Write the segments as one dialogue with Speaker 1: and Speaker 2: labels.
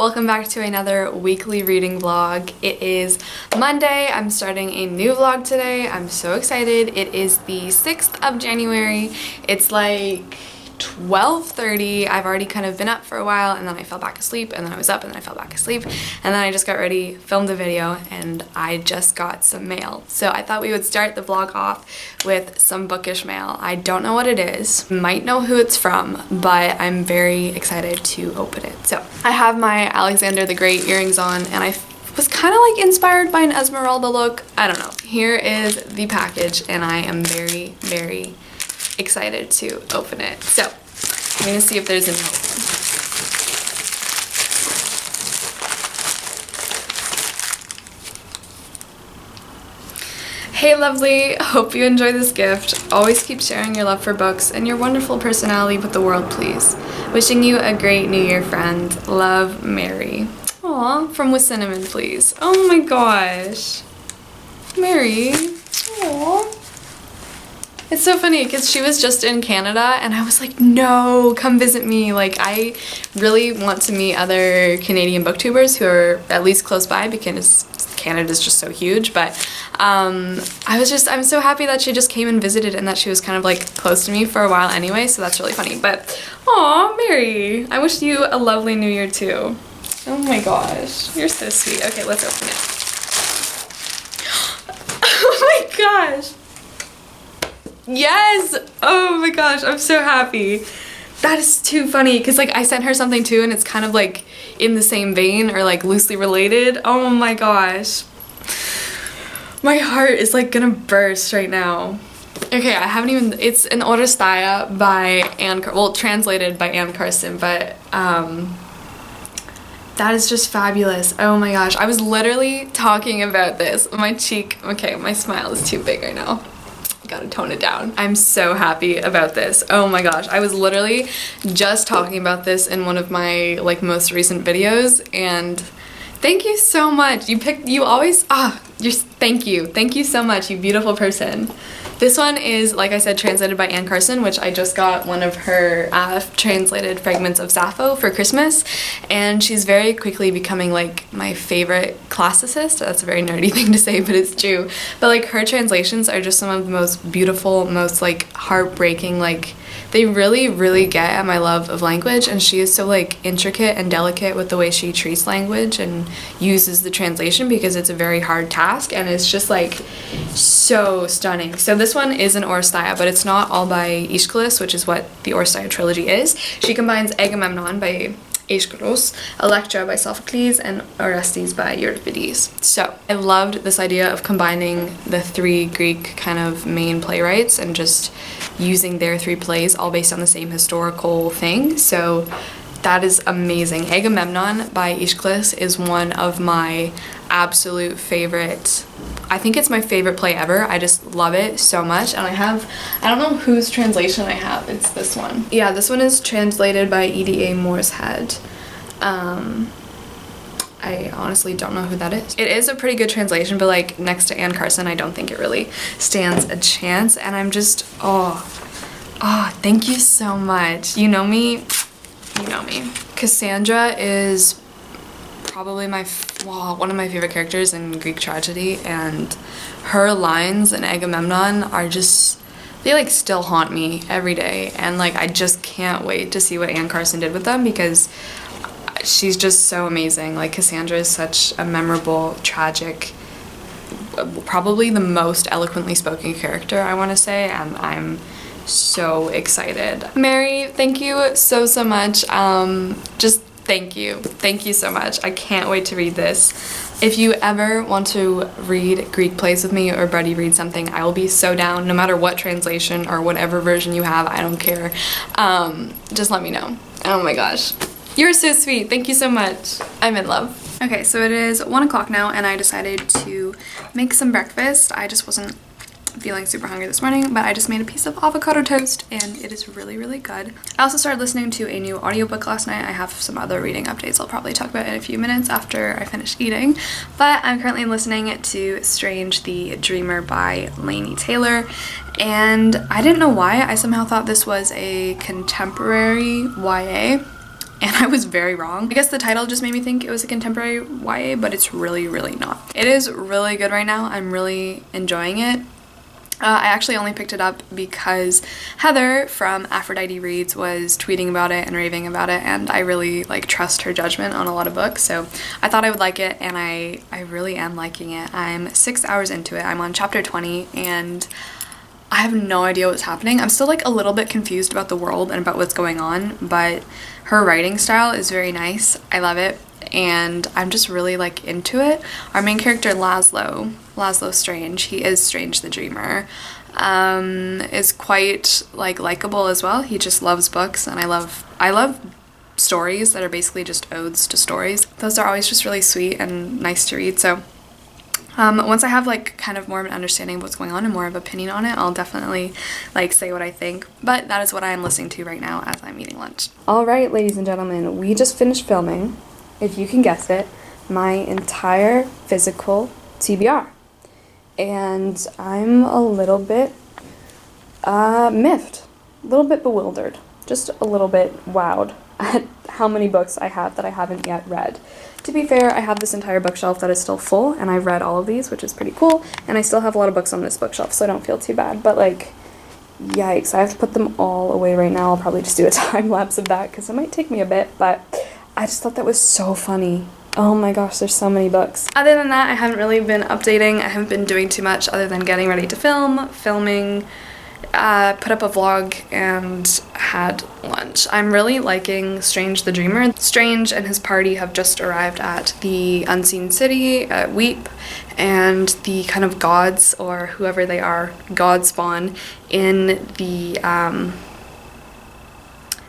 Speaker 1: welcome back to another weekly reading vlog. It is Monday. I'm starting a new vlog today. I'm so excited. It is the 6th of January. It's like 12:30. I've already kind of been up for a while, and then I fell back asleep, and then I was up, and then I fell back asleep, and then I just got ready, filmed a video, and I just got some mail. So I thought we would start the vlog off with some bookish mail. I don't know what it is, might know who it's from, but I'm very excited to open it. So I have my Alexander the Great earrings on, and I was kind of like inspired by an Esmeralda look. I don't know. Here is the package, and I am very, very excited to open it. So I'm gonna see if there's any hope. Hey lovely, hope you enjoy this gift. Always keep sharing your love for books and your wonderful personality with the world, please. Wishing you a great New Year, friend. Love, Mary. Aw, from With Cinnamon, please. Oh my gosh. Mary. Aw. It's so funny because she was just in Canada and I was like, no, come visit me. Like, I really want to meet other Canadian booktubers who are at least close by because Canada's just so huge. But I'm so happy that she just came and visited and that she was kind of like close to me for a while anyway, so that's really funny. But aw, Mary, I wish you a lovely New Year too. Oh my gosh, you're so sweet. Okay, let's open it. Oh my gosh. Yes! Oh my gosh, I'm so happy. That is too funny because like I sent her something too and it's kind of like in the same vein or like loosely related. Oh my gosh. My heart is like gonna burst right now. Okay, I haven't even, it's an Oresteia by translated by Anne Carson, but that is just fabulous. Oh my gosh, I was literally talking about this. My cheek, okay, my smile is too big right now. Gotta tone it down. I'm so happy about this. Oh my gosh, I was literally just talking about this in one of my like most recent videos, and thank you so much. Thank you so much, you beautiful person. This one is, like I said, translated by Anne Carson, which I just got one of her translated fragments of Sappho for Christmas, and she's very quickly becoming like my favorite classicist. That's a very nerdy thing to say, but it's true. But like her translations are just some of the most beautiful, most like heartbreaking, like they really, really get at my love of language, and she is so like intricate and delicate with the way she treats language and uses the translation because it's a very hard task, and it's just like so stunning. So this one is an Oresteia, but it's not all by Aeschylus, which is what the Oresteia trilogy is. She combines Agamemnon by Aeschylus, Electra by Sophocles, and Orestes by Euripides. So I loved this idea of combining the three Greek kind of main playwrights and just using their three plays all based on the same historical thing. So that is amazing. Agamemnon by Aeschylus is one of my absolute favorite. I think it's my favorite play ever. I just love it so much. And I don't know whose translation I have. It's this one. Yeah, this one is translated by E.D.A. Mooreshead. I honestly don't know who that is. It is a pretty good translation, but like next to Anne Carson, I don't think it really stands a chance. And I'm just, thank you so much. You know me. You know me. Cassandra is probably one of my favorite characters in Greek tragedy, and her lines in Agamemnon are just, they like still haunt me every day, and like I just can't wait to see what Anne Carson did with them because she's just so amazing. Like Cassandra is such a memorable, tragic, probably the most eloquently spoken character, I want to say, and I'm so excited. Mary, thank you so much. Just thank you so much. I can't wait to read this. If you ever want to read Greek plays with me or buddy read something, I will be so down, no matter what translation or whatever version you have. I don't care. Just let me know. Oh my gosh, you're so sweet. Thank you so much. I'm in love. Okay, so it is 1 o'clock now, and I decided to make some breakfast. I just wasn't feeling super hungry this morning, but I just made a piece of avocado toast and it is really, really good. I also started listening to a new audiobook last night. I have some other reading updates I'll probably talk about in a few minutes after I finish eating, but I'm currently listening to Strange the Dreamer by Laini Taylor, and I didn't know why. I somehow thought this was a contemporary YA, and I was very wrong. I guess the title just made me think it was a contemporary YA, but it's really, really not. It is really good right now. I'm really enjoying it. I actually only picked it up because Heather from Aphrodite Reads was tweeting about it and raving about it, and I really like trust her judgment on a lot of books, so I thought I would like it, and I really am liking it. I'm 6 hours into it. I'm on chapter 20, and I have no idea what's happening. I'm still like a little bit confused about the world and about what's going on, but her writing style is very nice. I love it, and I'm just really like into it. Our main character Laszlo Strange, he is Strange the Dreamer, is quite like likable as well. He just loves books, and I love stories that are basically just odes to stories. Those are always just really sweet and nice to read. So once I have like kind of more of an understanding of what's going on and more of an opinion on it, I'll definitely like say what I think. But that is what I am listening to right now as I'm eating lunch. All right, ladies and gentlemen, we just finished filming, if you can guess it, my entire physical TBR. And I'm a little bit miffed, a little bit bewildered, just a little bit wowed at how many books I have that I haven't yet read. To be fair, I have this entire bookshelf that is still full, and I've read all of these, which is pretty cool, and I still have a lot of books on this bookshelf, so I don't feel too bad. But like, yikes, I have to put them all away right now. I'll probably just do a time lapse of that because it might take me a bit, but I just thought that was so funny. Oh my gosh, there's so many books. Other than that, I haven't really been updating. I haven't been doing too much other than getting ready to filming, put up a vlog, and had lunch. I'm really liking Strange the Dreamer. Strange and his party have just arrived at the Unseen City at Weep, and the kind of gods, or whoever they are, god spawn in the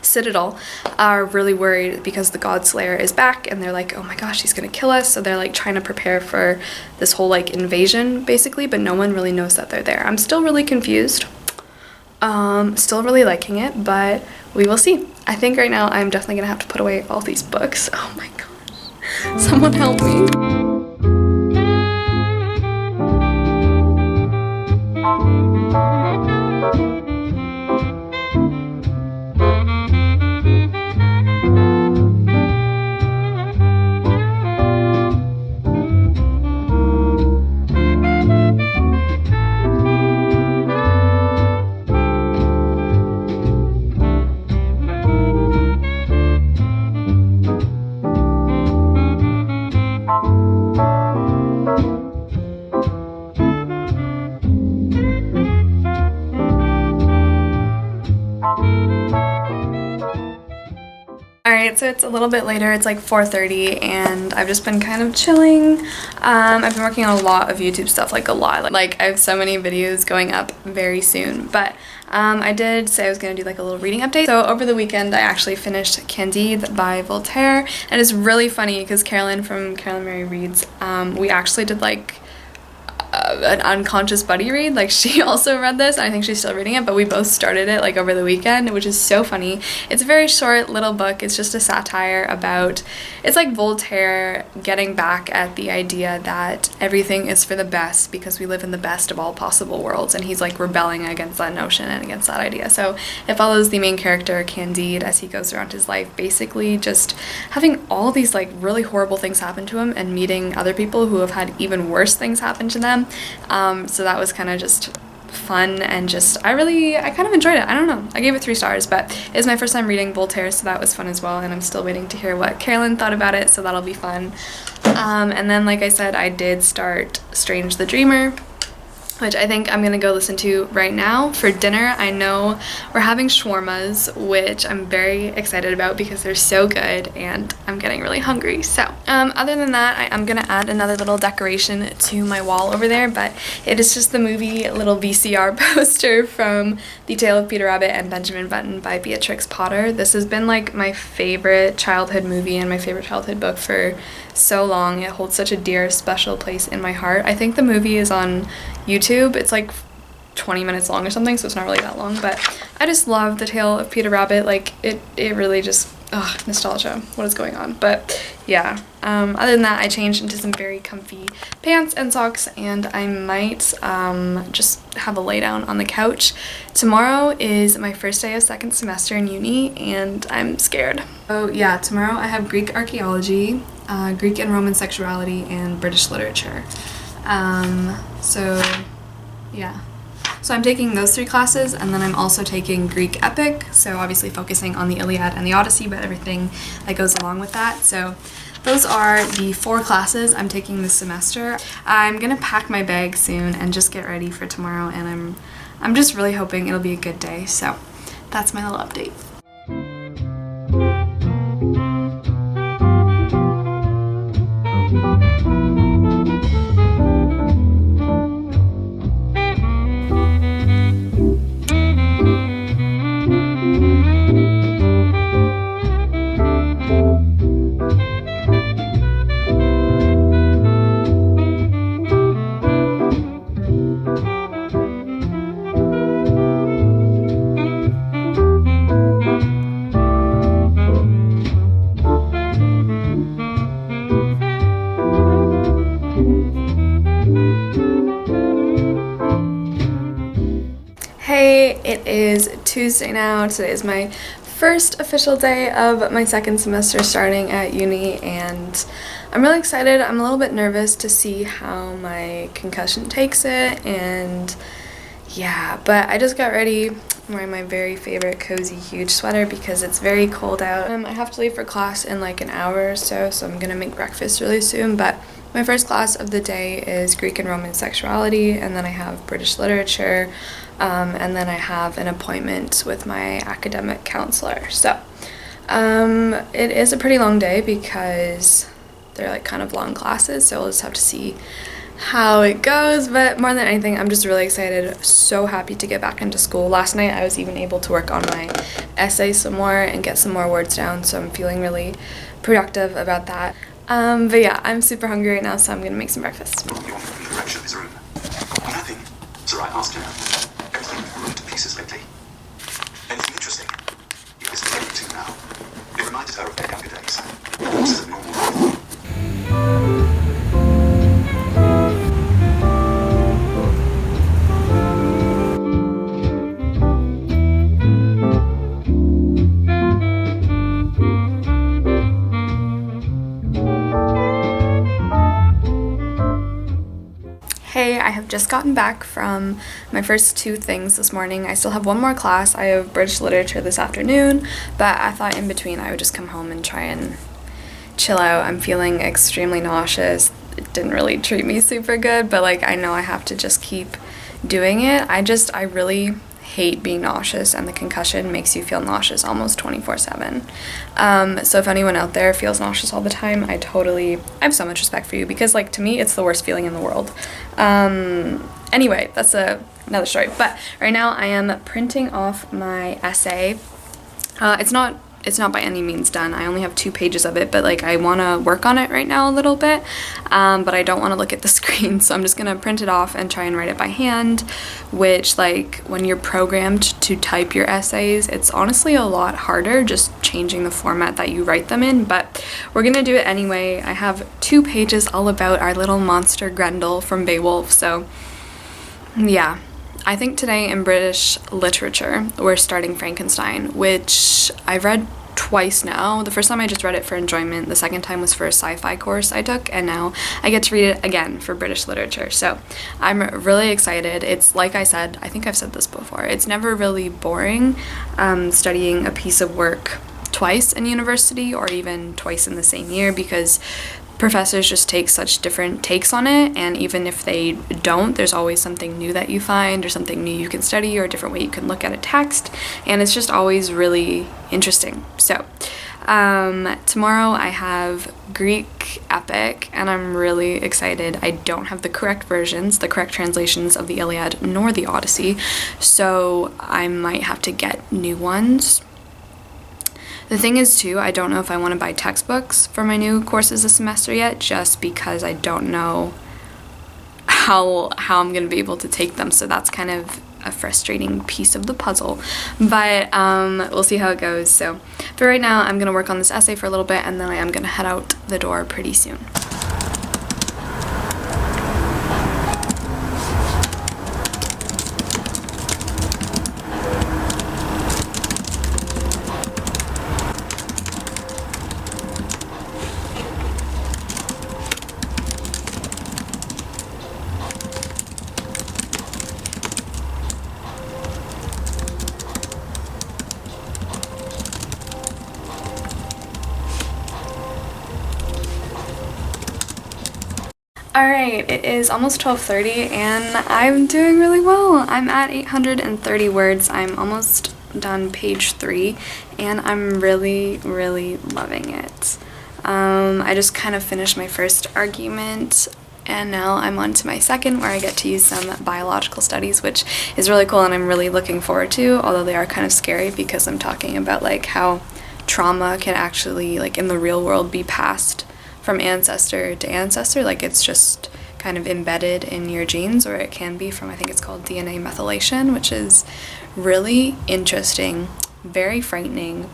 Speaker 1: Citadel are really worried because the God Slayer is back, and they're like, oh my gosh, he's gonna kill us. So they're like trying to prepare for this whole like invasion basically, but no one really knows that they're there. I'm still really confused. Still really liking it, but we will see. I think right now I'm definitely gonna have to put away all these books. Oh my gosh, someone help me. Alright, so it's a little bit later, it's like 4:30, and I've just been kind of chilling. I've been working on a lot of YouTube stuff, like a lot. Like I have so many videos going up very soon, but I did say I was going to do like a little reading update. So over the weekend I actually finished Candide by Voltaire, and it's really funny because Carolyn from Carolyn Mary Reads, we actually did like an unconscious buddy read. Like she also read this, and I think she's still reading it, but we both started it like over the weekend, which is so funny. It's a very short little book. It's just a satire about, it's like Voltaire getting back at the idea that everything is for the best because we live in the best of all possible worlds, and he's like rebelling against that notion and against that idea. So it follows the main character Candide as he goes around his life basically just having all these like really horrible things happen to him and meeting other people who have had even worse things happen to them. So that was kind of just fun, and just I kind of enjoyed it. I don't know, I gave it 3 stars, but it was my first time reading Voltaire, so that was fun as well, and I'm still waiting to hear what Carolyn thought about it, so that'll be fun. And then like I said, I did start Strange the Dreamer, which I think I'm gonna go listen to right now for dinner. I know we're having shawarmas, which I'm very excited about because they're so good and I'm getting really hungry. So other than that, I'm gonna add another little decoration to my wall over there, but it is just the movie little VCR poster from The Tale of Peter Rabbit and Benjamin Button by Beatrix Potter. This has been like my favorite childhood movie and my favorite childhood book for so long. It holds such a dear, special place in my heart. I think the movie is on YouTube. It's like 20 minutes long or something, so it's not really that long, but I just love The Tale of Peter Rabbit. Like it really just, nostalgia, what is going on? But yeah, Other than that, I changed into some very comfy pants and socks, and I might just have a lay down on the couch. Tomorrow is my first day of second semester in uni, and I'm scared. Oh yeah, tomorrow I have Greek archaeology, Greek and Roman sexuality, and British literature. So yeah. So I'm taking those 3 classes, and then I'm also taking Greek epic, so obviously focusing on the Iliad and the Odyssey, but everything that goes along with that. So those are the 4 classes I'm taking this semester. I'm gonna pack my bag soon and just get ready for tomorrow, and I'm just really hoping it'll be a good day. So that's my little update. Hey, it is Tuesday now. Today is my first official day of my second semester starting at uni, and I'm really excited. I'm a little bit nervous to see how my concussion takes it, and yeah, but I just got ready. I'm wearing my very favorite cozy huge sweater because it's very cold out. I have to leave for class in like an hour or so I'm gonna make breakfast really soon, but my first class of the day is Greek and Roman sexuality, and then I have British literature, and then I have an appointment with my academic counselor. So it is a pretty long day because they're like kind of long classes, so we'll just have to see how it goes. But more than anything, I'm just really excited, so happy to get back into school. Last night I was even able to work on my essay some more and get some more words down, so I'm feeling really productive about that. But yeah, I'm super hungry right now, so I'm gonna make some breakfast.
Speaker 2: You want me to direction of his room? Nothing. It's alright, ask him. Everything fallen to pieces lately. Anything interesting? You listen to everything now. It reminded her of their younger days. This is a normal life.
Speaker 1: Hey, I have just gotten back from my first 2 things this morning. I still have one more class. I have British literature this afternoon, but I thought in between I would just come home and try and chill out. I'm feeling extremely nauseous. It didn't really treat me super good, but like I know I have to just keep doing it. I really hate being nauseous, and the concussion makes you feel nauseous almost 24/7. So if anyone out there feels nauseous all the time, I have so much respect for you, because like to me it's the worst feeling in the world. Anyway, that's another story. But right now I am printing off my essay. It's not by any means done. I only have 2 pages of it, but like I want to work on it right now a little bit, but I don't want to look at the screen, so I'm just gonna print it off and try and write it by hand, which like when you're programmed to type your essays, it's honestly a lot harder just changing the format that you write them in, but we're gonna do it anyway. I have 2 pages all about our little monster Grendel from Beowulf, so yeah. I think today in British literature, we're starting Frankenstein, which I've read twice now. The first time I just read it for enjoyment, the second time was for a sci-fi course I took, and now I get to read it again for British literature. So I'm really excited. It's like I said, I think I've said this before, it's never really boring studying a piece of work twice in university, or even twice in the same year, because professors just take such different takes on it, and even if they don't, there's always something new that you find, or something new you can study, or a different way you can look at a text, and it's just always really interesting. So tomorrow I have Greek epic, and I'm really excited. I don't have the correct versions, the correct translations of the Iliad nor the Odyssey, so I might have to get new ones. The thing is too, I don't know if I want to buy textbooks for my new courses this semester yet, just because I don't know how I'm going to be able to take them, so that's kind of a frustrating piece of the puzzle, but we'll see how it goes. So for right now, I'm gonna work on this essay for a little bit, and then I am gonna head out the door pretty soon. Alright, it is almost 12:30 and I'm doing really well. I'm at 830 words. I'm almost done page 3 and I'm really loving it. I just kind of finished my first argument and now I'm on to my second, where I get to use some biological studies, which is really cool and I'm really looking forward to, although they are kind of scary because I'm talking about like how trauma can actually, like in the real world, be passed from ancestor to ancestor. Like it's just kind of embedded in your genes, or it can be from, I think it's called DNA methylation, which is really interesting, very frightening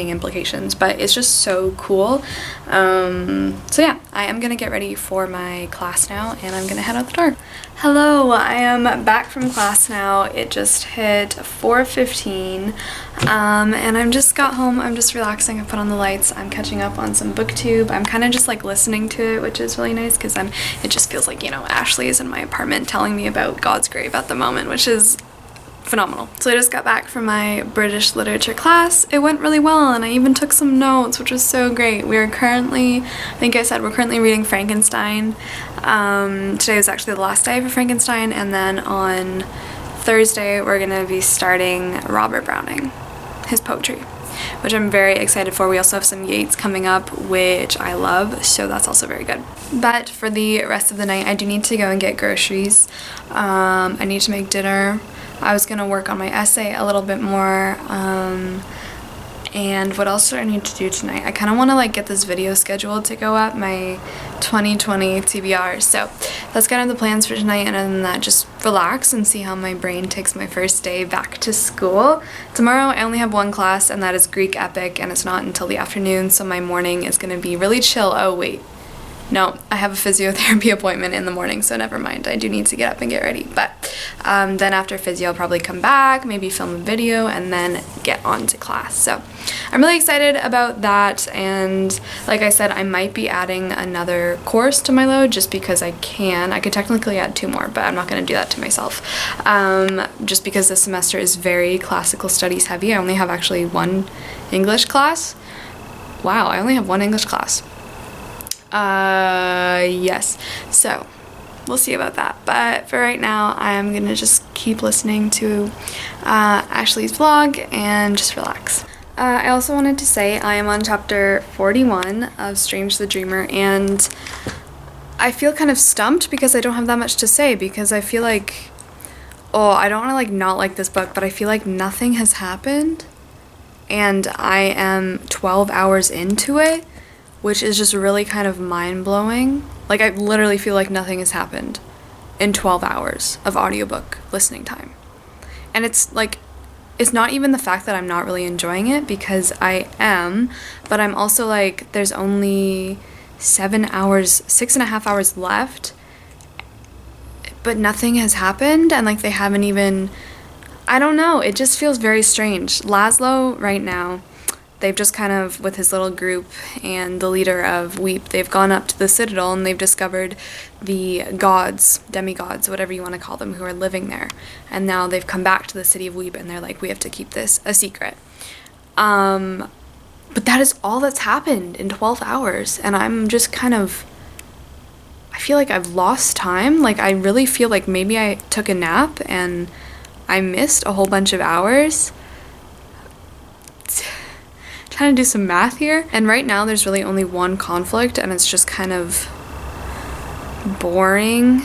Speaker 1: implications, but it's just so cool. So yeah, I am gonna get ready for my class now and I'm gonna head out the door. Hello, I am back from class now. It just hit 4:15 and I'm just got home. I'm just relaxing. I put on the lights. I'm catching up on some booktube. I'm kind of just like listening to it, which is really nice because it just feels like, you know, Ashley is in my apartment telling me about God's grave at the moment, which is phenomenal. So I just got back from my British literature class. It went really well and I even took some notes, which was so great. We are currently, I think I said, we're currently reading Frankenstein. Today was actually the last day for Frankenstein, and then on Thursday we're gonna be starting Robert Browning, his poetry, which I'm very excited for. We also have some Yeats coming up, which I love, so that's also very good. But for the rest of the night, I do need to go and get groceries. I need to make dinner. I was gonna work on my essay a little bit more, and what else do I need to do tonight? I kind of want to like get this video scheduled to go up, my 2020 TBR, so that's kind of the plans for tonight, and other than that, just relax and see how my brain takes my first day back to school. Tomorrow I only have one class, and that is Greek Epic, and it's not until the afternoon, so my morning is gonna be really chill. Oh wait, no, I have a physiotherapy appointment in the morning, so never mind. I do need to get up and get ready. But then after physio, I'll probably come back, maybe film a video, and then get on to class. So I'm really excited about that. And like I said, I might be adding another course to my load just because I can. I could technically add 2 more, but I'm not going to do that to myself. Just because this semester is very classical studies heavy. I only have actually 1 English class. Wow, I only have 1 English class. Yes, so we'll see about that, but for right now I'm gonna just keep listening to Ashley's vlog and just relax. I also wanted to say I am on chapter 41 of Strange the Dreamer, and I feel kind of stumped because I don't have that much to say, because I feel like, oh, I don't want to like not like this book, but I feel like nothing has happened and I am 12 hours into it, which is just really kind of mind-blowing. Like, I literally feel like nothing has happened in 12 hours of audiobook listening time. And it's like, it's not even the fact that I'm not really enjoying it, because I am, but I'm also like, there's only 6.5 hours left, but nothing has happened, and like they haven't even, I don't know, it just feels very strange. Laszlo right now, they've just kind of, with his little group and the leader of Weep, they've gone up to the Citadel and they've discovered the gods, demigods, whatever you want to call them, who are living there. And now they've come back to the city of Weep and they're like, we have to keep this a secret. But that is all that's happened in 12 hours. And I'm just kind of, I feel like I've lost time. Like, I really feel like maybe I took a nap and I missed a whole bunch of hours. Trying to do some math here, and right now there's really only one conflict and it's just kind of boring.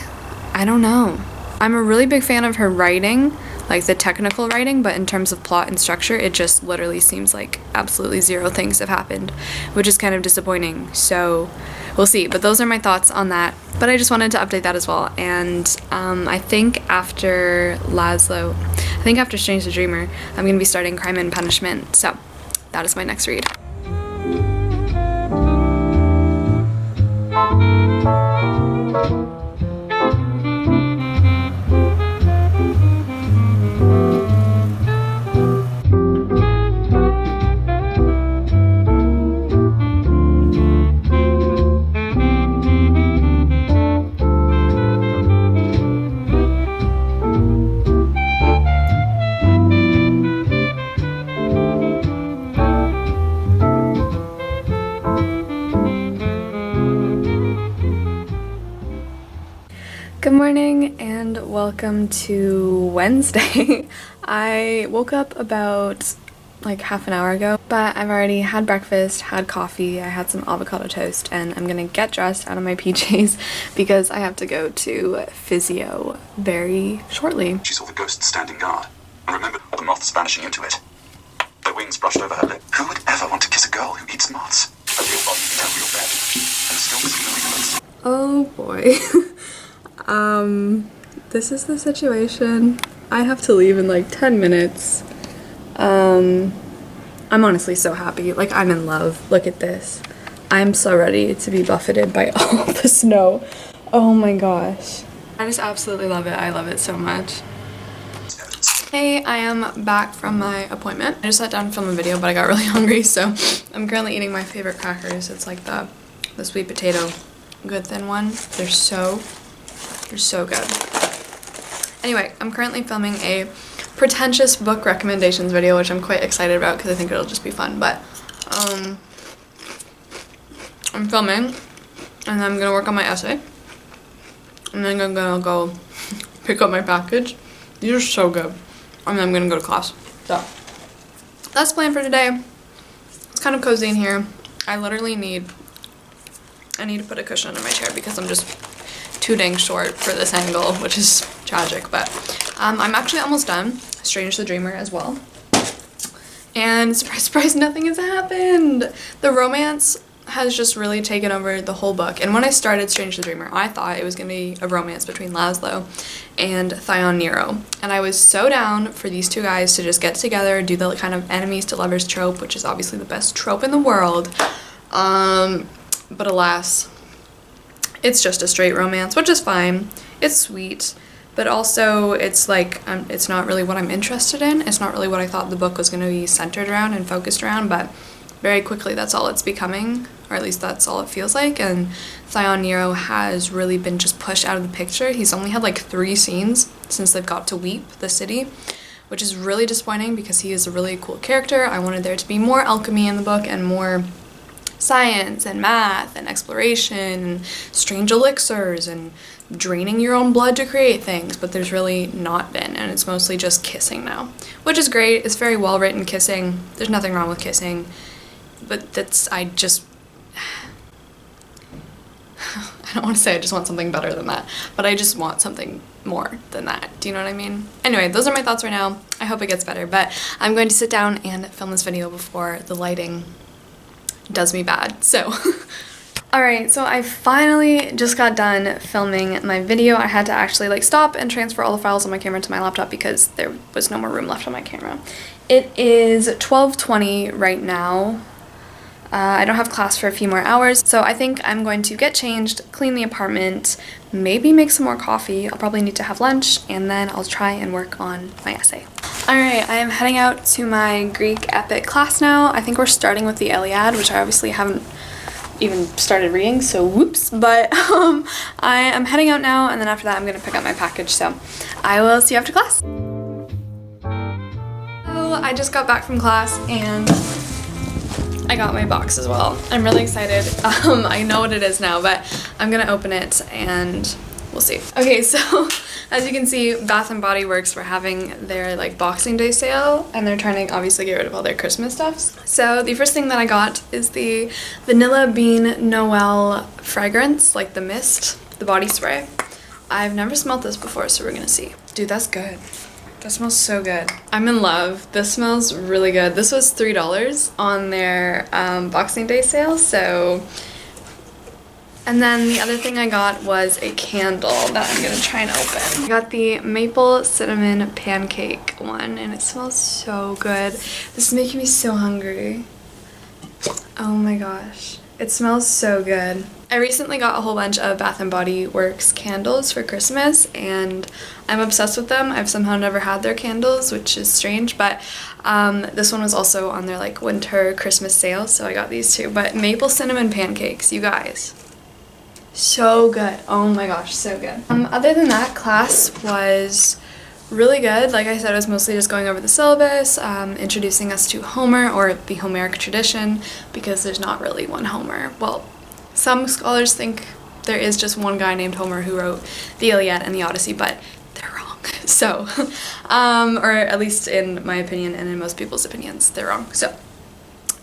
Speaker 1: I don't know. I'm a really big fan of her writing. like the technical writing, but in terms of plot and structure, it just literally seems like absolutely zero things have happened, which is kind of disappointing. So we'll see. But those are my thoughts on that. But I just wanted to update that as well. And I think after Strange the Dreamer, I'm going to be starting Crime and Punishment. So that is my next read. Good morning and welcome to Wednesday. I woke up about like half an hour ago, but I've already had breakfast, had coffee, I had some avocado toast, and I'm gonna get dressed out of my PJs because I have to go to physio very shortly.
Speaker 2: She saw the ghost standing guard and remembered the moths vanishing into it. Their wings brushed over her lip. Who would ever want to kiss a girl who eats moths? A real body can tell real bed, and still missing the
Speaker 1: Oh boy. This is the situation. I have to leave in like 10 minutes. I'm honestly so happy. Like, I'm in love. Look at this. I'm so ready to be buffeted by all the snow. Oh my gosh. I just absolutely love it. I love it so much. Hey, I am back from my appointment. I just sat down to film a video, but I got really hungry, so I'm currently eating my favorite crackers. It's like the sweet potato good thin one. They're so good. Anyway, I'm currently filming a pretentious book recommendations video, which I'm quite excited about because I think it'll just be fun. But I'm filming, and I'm gonna work on my essay, and then I'm gonna go pick up my package. These are so good. And then I'm gonna go to class. So that's the plan for today. It's kind of cozy in here. I literally need to put a cushion under my chair because I'm just too dang short for this angle, which is tragic. But I'm actually almost done Strange the Dreamer as well, and surprise surprise, nothing has happened. The romance has just really taken over the whole book, and when I started Strange the Dreamer, I thought it was gonna be a romance between Laszlo and Theon Nero, and I was so down for these two guys to just get together, do the kind of enemies to lovers trope, which is obviously the best trope in the world. But alas, it's just a straight romance, which is fine. It's sweet, but also it's like, it's not really what I'm interested in. It's not really what I thought the book was going to be centered around and focused around, but very quickly that's all it's becoming, or at least that's all it feels like. And Theon Nero has really been just pushed out of the picture. He's only had like 3 scenes since they've got to Weep, the city, which is really disappointing because he is a really cool character. I wanted there to be more alchemy in the book and more science and math and exploration and strange elixirs and draining your own blood to create things, but there's really not been, and it's mostly just kissing now, which is great. It's very well written kissing. There's nothing wrong with kissing, but I don't want to say I just want something better than that, but I just want something more than that. Do you know what I mean? Anyway, those are my thoughts right now. I hope it gets better, but I'm going to sit down and film this video before the lighting does me bad. So alright, so I finally just got done filming my video. I had to actually like stop and transfer all the files on my camera to my laptop because there was no more room left on my camera. It is 12:20 right now. I don't have class for a few more hours, so I think I'm going to get changed, clean the apartment, maybe make some more coffee. I'll probably need to have lunch, and then I'll try and work on my essay. Alright, I am heading out to my Greek epic class now. I think we're starting with the Iliad, which I obviously haven't even started reading, so whoops. But I am heading out now, and then after that I'm going to pick up my package, so I will see you after class. So I just got back from class, and I got my box as well. I'm really excited. I know what it is now, but I'm gonna open it and we'll see. Okay, so as you can see, Bath & Body Works were having their like Boxing Day sale, and they're trying to obviously get rid of all their Christmas stuffs. So the first thing that I got is the Vanilla Bean Noel fragrance, like the mist, the body spray. I've never smelled this before, so we're gonna see. Dude, that's good. That smells so good. I'm in love. This smells really good. This was $3 on their Boxing Day sale, so... And then the other thing I got was a candle that I'm gonna try and open. I got the maple cinnamon pancake one, and it smells so good. This is making me so hungry. Oh my gosh. It smells so good. I recently got a whole bunch of Bath & Body Works candles for Christmas, and I'm obsessed with them. I've somehow never had their candles, which is strange, but this one was also on their like winter Christmas sale, so I got these two. But maple cinnamon pancakes, you guys. So good. Oh my gosh, so good. Other than that, class was really good. Like I said, it was mostly just going over the syllabus, introducing us to Homer, or the Homeric tradition, because there's not really one Homer. Well, some scholars think there is just one guy named Homer who wrote the Iliad and the Odyssey, but they're wrong. So, or at least in my opinion and in most people's opinions, they're wrong. So,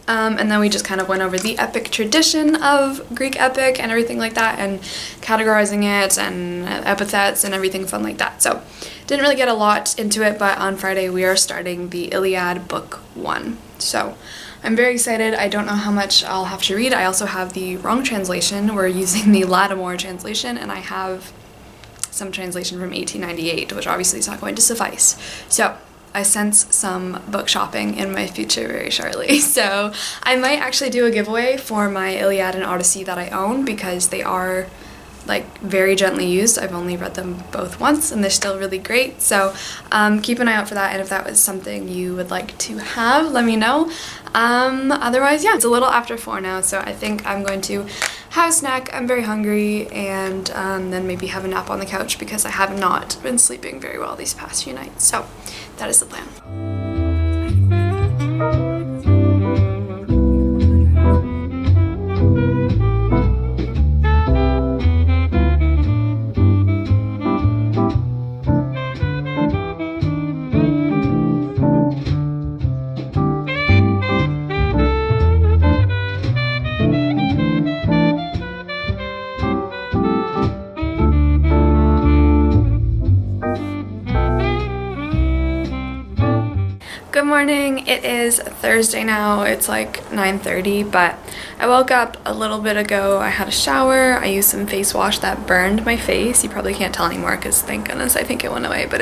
Speaker 1: and then we just kind of went over the epic tradition of Greek epic and everything like that, and categorizing it and epithets and everything fun like that. So didn't really get a lot into it, but on Friday we are starting the Iliad book 1. So I'm very excited. I don't know how much I'll have to read. I also have the wrong translation. We're using the Lattimore translation, and I have some translation from 1898, which obviously is not going to suffice. So I sense some book shopping in my future very shortly. So I might actually do a giveaway for my Iliad and Odyssey that I own, because they are like very gently used. I've only read them both once and they're still really great. So keep an eye out for that, and if that was something you would like to have, let me know. Otherwise, yeah, it's a little after 4 now, so I think I'm going to have a snack. I'm very hungry, and then maybe have a nap on the couch, because I have not been sleeping very well these past few nights. So that is the plan. Good morning. It is Thursday now. It's like 9:30, but I woke up a little bit ago. I had a shower. I used some face wash that burned my face. You probably can't tell anymore because thank goodness I think it went away, but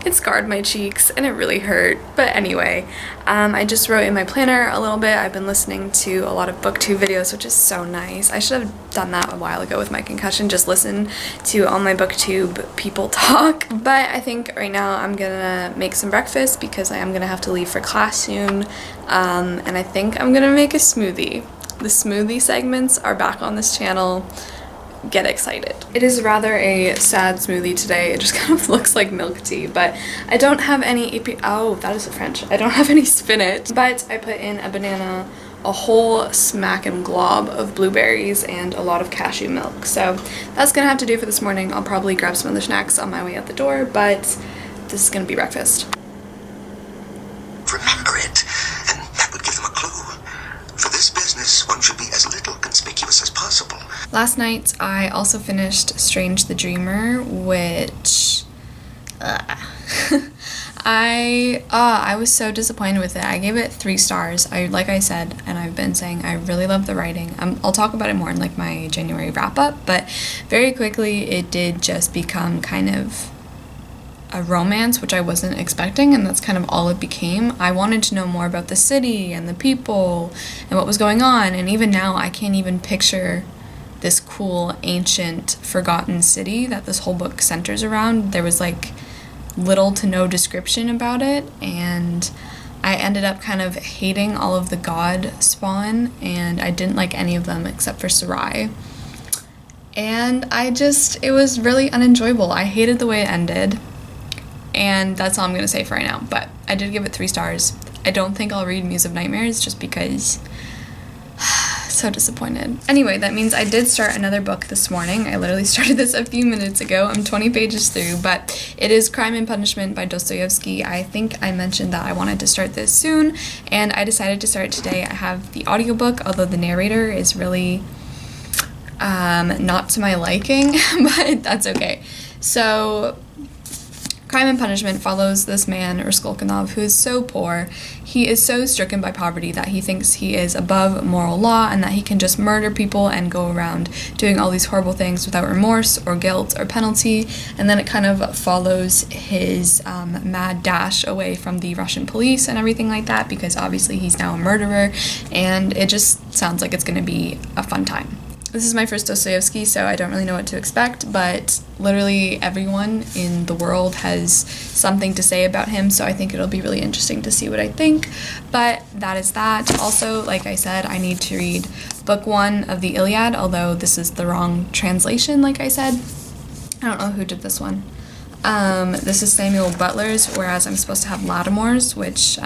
Speaker 1: it scarred my cheeks and it really hurt. But anyway, I just wrote in my planner a little bit. I've been listening to a lot of booktube videos, which is so nice. I should have done that a while ago with my concussion, just listen to all my booktube people talk. But I think right now I'm gonna make some breakfast, because I am gonna have to leave for class soon. And I think I'm gonna make a smoothie. The smoothie segments are back on this channel. Get excited. It is rather a sad smoothie today. It just kind of looks like milk tea, but I don't have any oh, that is French. I don't have any spinach, but I put in a banana, a whole smackin' glob of blueberries, and a lot of cashew milk. So that's gonna have to do for this morning. I'll probably grab some other snacks on my way out the door, but this is gonna be breakfast.
Speaker 2: Remember it, and that would give them a clue. For this business, one should be as little conspicuous as possible.
Speaker 1: Last night, I also finished Strange the Dreamer, which I was so disappointed with it. I gave it 3 stars. Like I said, and I've been saying, I really love the writing. I'll talk about it more in like my January wrap up, but very quickly it did just become kind of a romance, which I wasn't expecting, and that's kind of all it became. I wanted to know more about the city and the people and what was going on, and even now I can't even picture this cool, ancient, forgotten city that this whole book centers around. There was like little to no description about it, and I ended up kind of hating all of the god spawn, and I didn't like any of them except for Sarai. And it was really unenjoyable. I hated the way it ended, and that's all I'm gonna say for right now, but I did give it 3 stars. I don't think I'll read Muse of Nightmares just because so disappointed. Anyway, that means I did start another book this morning. I literally started this a few minutes ago. I'm 20 pages through, but it is Crime and Punishment by Dostoevsky. I think I mentioned that I wanted to start this soon, and I decided to start it today. I have the audiobook, although the narrator is really not to my liking, but that's okay. So Crime and Punishment follows this man, Raskolnikov, who is so poor. He is so stricken by poverty that he thinks he is above moral law and that he can just murder people and go around doing all these horrible things without remorse or guilt or penalty. And then it kind of follows his mad dash away from the Russian police and everything like that, because obviously he's now a murderer, and it just sounds like it's going to be a fun time. This is my first Dostoevsky, so I don't really know what to expect, but literally everyone in the world has something to say about him, so I think it'll be really interesting to see what I think. But that is that. Also, like I said, I need to read book 1 of the Iliad, although this is the wrong translation, like I said. I don't know who did this one. This is Samuel Butler's, whereas I'm supposed to have Latimore's, which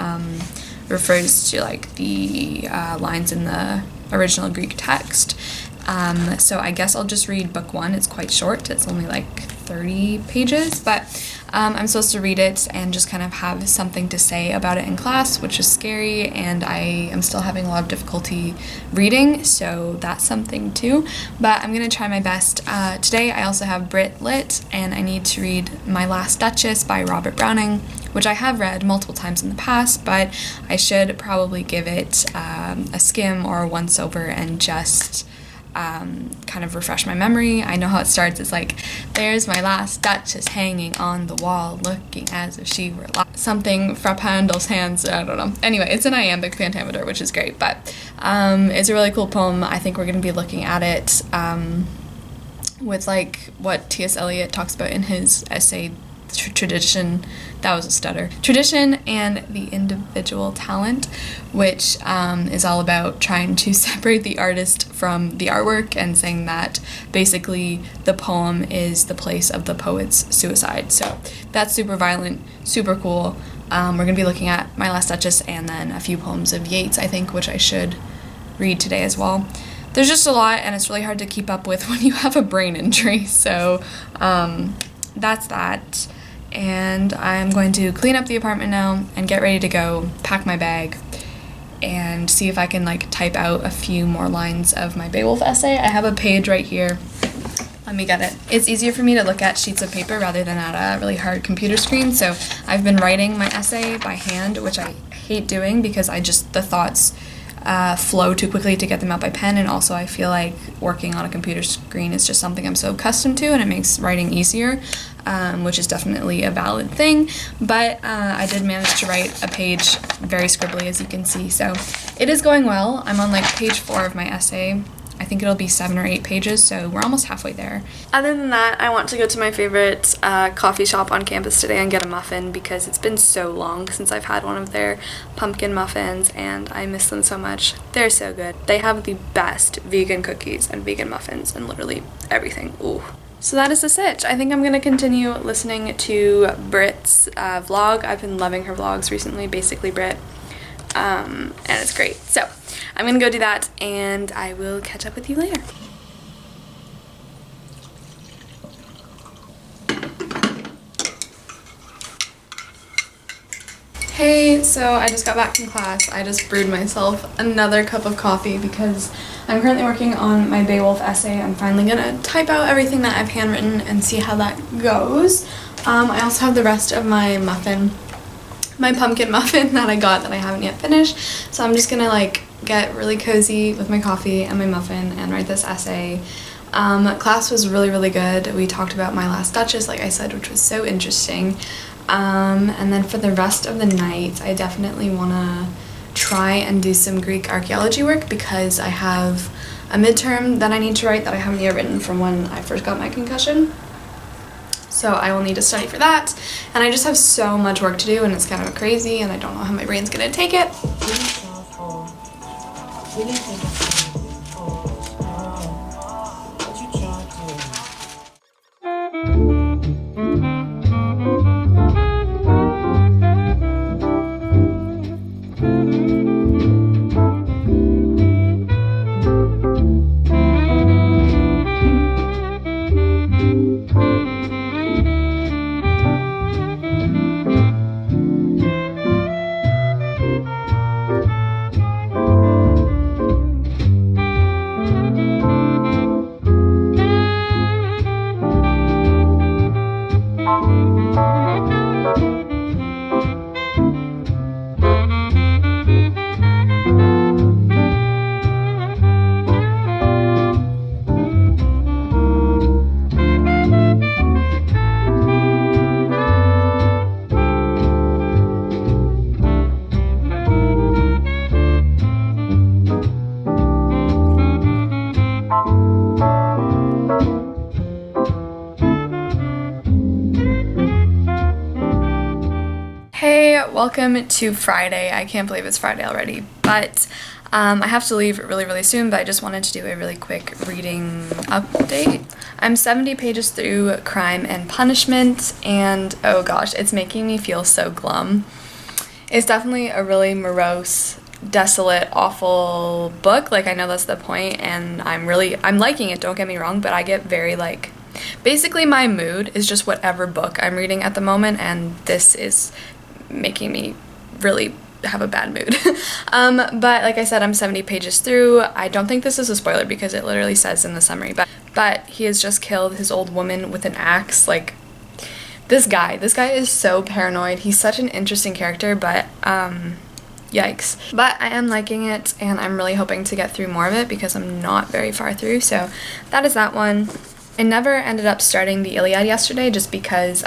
Speaker 1: refers to like the lines in the original Greek text. So I guess I'll just read book 1. It's quite short. It's only like 30 pages, but I'm supposed to read it and just kind of have something to say about it in class, which is scary, and I am still having a lot of difficulty reading, so that's something too, but I'm going to try my best. Today I also have Brit Lit, and I need to read My Last Duchess by Robert Browning, which I have read multiple times in the past, but I should probably give it a skim or a once-over and just kind of refresh my memory. I know how it starts. It's like, there's my last duchess hanging on the wall, looking as if she were something fra Handel's hands. I don't know. Anyway, it's an iambic pentameter, which is great, but it's a really cool poem. I think we're going to be looking at it with like what T.S. Eliot talks about in his essay, Tradition. That was a stutter. Tradition and the Individual Talent, which is all about trying to separate the artist from the artwork and saying that basically the poem is the place of the poet's suicide. So that's super violent, super cool. We're going to be looking at My Last Duchess and then a few poems of Yeats, I think, which I should read today as well. There's just a lot, and it's really hard to keep up with when you have a brain injury. So that's that. And I'm going to clean up the apartment now and get ready to go, pack my bag, and see if I can like type out a few more lines of my Beowulf essay. I have a page right here. Let me get it. It's easier for me to look at sheets of paper rather than at a really hard computer screen, so I've been writing my essay by hand, which I hate doing because the thoughts flow too quickly to get them out by pen, and also I feel like working on a computer screen is just something I'm so accustomed to, and it makes writing easier, which is definitely a valid thing, but I did manage to write a page very scribbly, as you can see, so it is going well. I'm on like page 4 of my essay. I think it'll be 7 or 8 pages, so we're almost halfway there. Other than that, I want to go to my favorite coffee shop on campus today and get a muffin because it's been so long since I've had one of their pumpkin muffins and I miss them so much. They're so good. They have the best vegan cookies and vegan muffins and literally everything. Ooh. So that is the sitch. I think I'm going to continue listening to Brit's vlog. I've been loving her vlogs recently, basically Brit, and it's great. So I'm gonna go do that and I will catch up with you later. Hey, so I just got back from class. I just brewed myself another cup of coffee because I'm currently working on my Beowulf essay. I'm finally gonna type out everything that I've handwritten and see how that goes. I also have the rest of my muffin, my pumpkin muffin that I got that I haven't yet finished. So I'm just gonna like get really cozy with my coffee and my muffin and write this essay. Class was really, really good. We talked about My Last Duchess, like I said, which was so interesting. And then for the rest of the night, I definitely want to try and do some Greek archaeology work because I have a midterm that I need to write that I haven't yet written from when I first got my concussion. So I will need to study for that. And I just have so much work to do and it's kind of crazy and I don't know how my brain's going to take it. Hi, welcome to Friday. I can't believe it's Friday already, but I have to leave really soon, but I just wanted to do a really quick reading update. I'm 70 pages through Crime and Punishment, and oh gosh, it's making me feel so glum. It's definitely a really morose, desolate, awful book. Like, I know that's the point, and I'm liking it, don't get me wrong, but I get very like, basically my mood is just whatever book I'm reading at the moment, and this is making me really have a bad mood. But like I said, I'm 70 pages through. I don't think this is a spoiler because it literally says in the summary, but he has just killed his old woman with an axe. Like, this guy is so paranoid. He's such an interesting character, but yikes. But I am liking it, and I'm really hoping to get through more of it because I'm not very far through, so that is that one. I never ended up starting the Iliad yesterday just because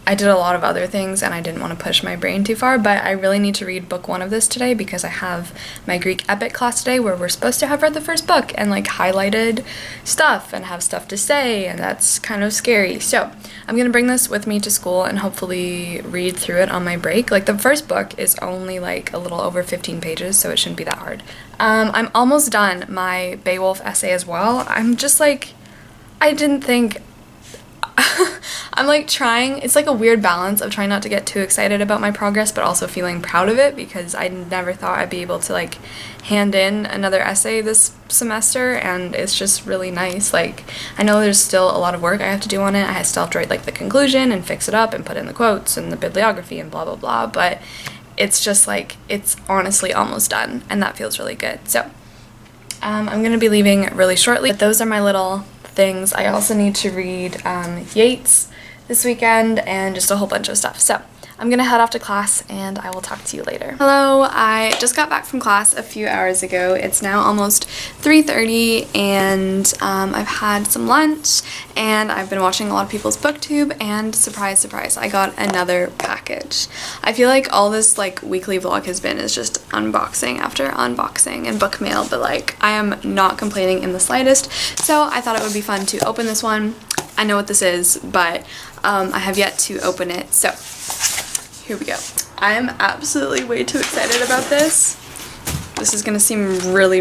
Speaker 1: I did a lot of other things and I didn't want to push my brain too far, but I really need to read book 1 of this today because I have my Greek epic class today where we're supposed to have read the first book and like highlighted stuff and have stuff to say, and that's kind of scary. So I'm gonna bring this with me to school and hopefully read through it on my break. Like, the first book is only like a little over 15 pages, so it shouldn't be that hard. I'm almost done my Beowulf essay as well. I'm just like, I didn't think I'm like trying, it's like a weird balance of trying not to get too excited about my progress but also feeling proud of it because I never thought I'd be able to like hand in another essay this semester, and it's just really nice. Like, I know there's still a lot of work I have to do on it. I still have to write like the conclusion and fix it up and put in the quotes and the bibliography and blah blah blah, but it's just like, it's honestly almost done, and that feels really good. So I'm gonna be leaving really shortly, but those are my little things. I also need to read Yeats this weekend and just a whole bunch of stuff. So I'm gonna head off to class and I will talk to you later. Hello, I just got back from class a few hours ago. It's now almost 3:30 and I've had some lunch and I've been watching a lot of people's booktube, and surprise surprise, I got another package. I feel like all this like weekly vlog has been is just unboxing after unboxing and book mail, but like I am not complaining in the slightest, so I thought it would be fun to open this one. I know what this is, but I have yet to open it, so here we go. I am absolutely way too excited about this. This is gonna seem really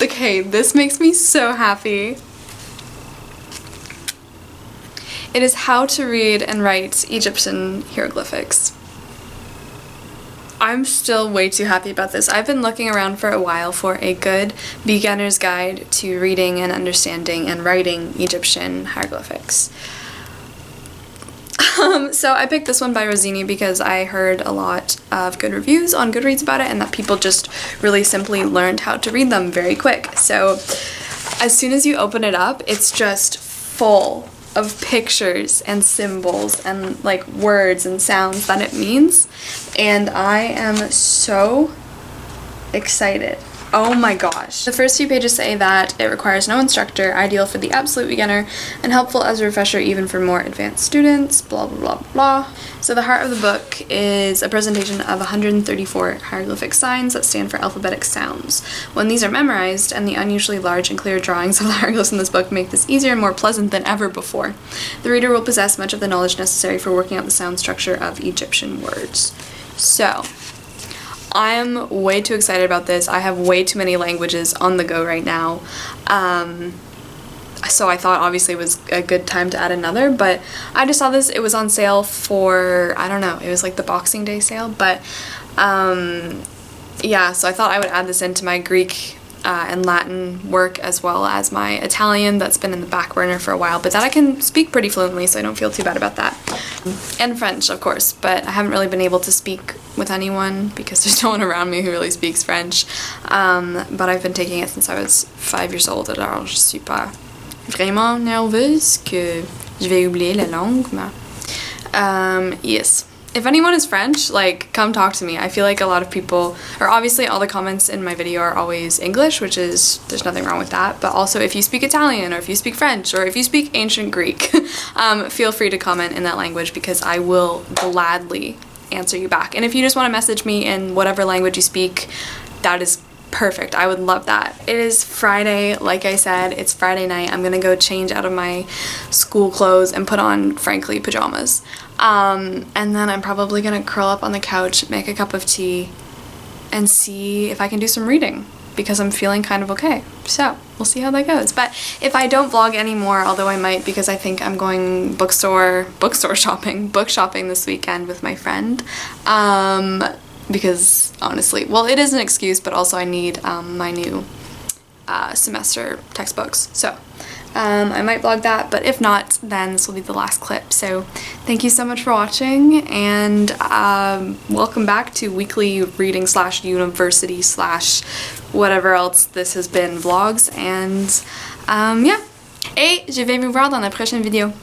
Speaker 1: okay, this makes me so happy. It is How to Read and Write Egyptian Hieroglyphics. I'm still way too happy about this. I've been looking around for a while for a good beginner's guide to reading and understanding and writing Egyptian hieroglyphics. So I picked this one by Rossini because I heard a lot of good reviews on Goodreads about it and that people just really simply learned how to read them very quick. So as soon as you open it up, it's just full of pictures and symbols and like words and sounds that it means, and I am so excited. Oh my gosh. The first few pages say that it requires no instructor, ideal for the absolute beginner, and helpful as a refresher even for more advanced students, blah blah blah blah. So the heart of the book is a presentation of 134 hieroglyphic signs that stand for alphabetic sounds. When these are memorized, and the unusually large and clear drawings of the hieroglyphs in this book make this easier and more pleasant than ever before, the reader will possess much of the knowledge necessary for working out the sound structure of Egyptian words. So I am way too excited about this. I have way too many languages on the go right now. So I thought obviously it was a good time to add another, but I just saw this. It was on sale for, I don't know, it was like the Boxing Day sale, but yeah, so I thought I would add this into my Greek and Latin work as well as my Italian that's been in the back burner for a while, but that I can speak pretty fluently, so I don't feel too bad about that. And French, of course, but I haven't really been able to speak with anyone because there's no one around me who really speaks French. But I've been taking it since I was 5 years old, alors je suis pas vraiment nerveuse que je vais oublier la langue, mais yes. If anyone is French, like, come talk to me. I feel like a lot of people, or obviously all the comments in my video are always English, which is, there's nothing wrong with that, but also if you speak Italian, or if you speak French, or if you speak ancient Greek, feel free to comment in that language because I will gladly answer you back. And if you just want to message me in whatever language you speak, that is perfect. I would love that. It is Friday, like I said, it's Friday night. I'm gonna go change out of my school clothes and put on, frankly, pajamas. And then I'm probably gonna curl up on the couch, make a cup of tea, and see if I can do some reading, because I'm feeling kind of okay. So we'll see how that goes. But if I don't vlog anymore, although I might, because I think I'm going book shopping this weekend with my friend. Because honestly, well, it is an excuse, but also I need my new semester textbooks. So I might vlog that, but if not, then this will be the last clip. So thank you so much for watching, and welcome back to weekly reading / university / whatever else this has been vlogs. And yeah, et je vais vous voir dans la prochaine vidéo.